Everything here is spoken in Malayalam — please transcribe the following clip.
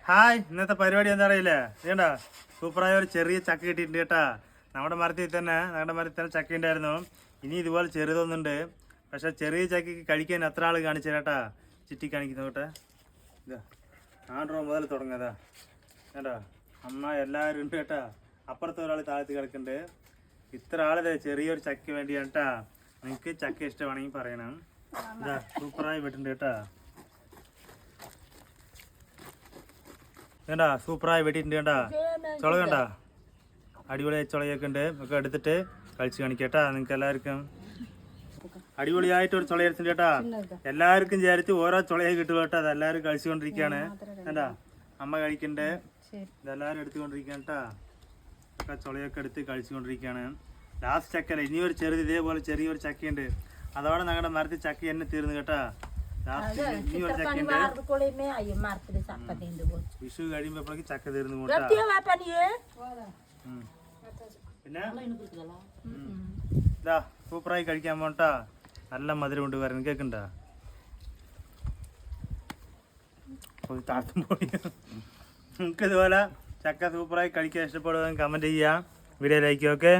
ഹായ് ഇന്നത്തെ പരിപാടി എന്താ അറിയില്ലേ ചെയ്യണ്ട സൂപ്പറായ ഒരു ചെറിയ ചക്ക കിട്ടിയിട്ടുണ്ട് കേട്ടാ. നമ്മുടെ മരത്തിൽ തന്നെ ചക്ക ഉണ്ടായിരുന്നു. ഇനി ഇതുപോലെ ചെറുതൊന്നുണ്ട്. പക്ഷെ ചെറിയ ചക്കയ്ക്ക് കഴിക്കാൻ എത്ര ആൾ കാണിച്ചു കേട്ടാ. ചുറ്റി കാണിക്കുന്ന കേട്ടെ. ഇതാ 4 രൂപ മുതൽ തുടങ്ങാതാ കേട്ടാ. അമ്മ എല്ലാവരും ഉണ്ട് കേട്ടാ. അപ്പുറത്തെ ഒരാൾ താഴത്ത് കിടക്കുന്നുണ്ട്. ഇത്ര ആളിത് ചെറിയൊരു ചക്ക വേണ്ടി കേട്ടാ. നിങ്ങൾക്ക് ചക്ക ഇഷ്ടമാണെങ്കിൽ പറയണം. ഇതാ സൂപ്പറായി വെട്ടുണ്ട് കേട്ടാ. വേണ്ട സൂപ്പറായി വെട്ടിയിട്ടുണ്ട് കേട്ടാ. ചുള കണ്ട അടിപൊളിയായി ചുളയൊക്കെ ഉണ്ട്. ഒക്കെ എടുത്തിട്ട് കളിച്ച് കാണിക്കേട്ടാ. നിങ്ങൾക്ക് എല്ലാവർക്കും അടിപൊളിയായിട്ട് ഒരു ചുള എടുത്തിട്ടുണ്ട് കേട്ടാ. എല്ലാവർക്കും ചേർത്ത് ഓരോ ചുളയെ കിട്ടും കേട്ടോ. അതെല്ലാവരും കഴിച്ചുകൊണ്ടിരിക്കുകയാണ് കേട്ടാ. അമ്മ കഴിക്കണ്ടേ ഇതെല്ലാവരും എടുത്തുകൊണ്ടിരിക്കുകയാണ് കേട്ടാ. ഒക്കെ ചുളയൊക്കെ എടുത്ത് കഴിച്ചുകൊണ്ടിരിക്കുകയാണ്. ലാസ്റ്റ് ചക്കല്ല, ഇനിയൊരു ചെറുത് ഇതേപോലെ ചെറിയൊരു ചക്കയുണ്ട്. അതോടെ ഞങ്ങളുടെ മരത്തിൽ ചക്ക എന്നെ തീർന്നു കേട്ടാ. ഇനിയൊരു ചക്കയുണ്ട്. വിഷു കഴിയുമ്പോഴേക്ക് ചക്ക തീർന്നു പോട്ടാ. പിന്നെ ഇതാ സൂപ്പറായി കഴിക്കാൻ പോട്ടാ. നല്ല മധുരം കൊണ്ട് വരാൻ കേൾക്കണ്ട. നിങ്ങൾക്ക് ഇതുപോലെ ചക്ക സൂപ്പറായി കഴിക്കാൻ ഇഷ്ടപ്പെടുക കമന്റ് ചെയ്യാം. Video like okay.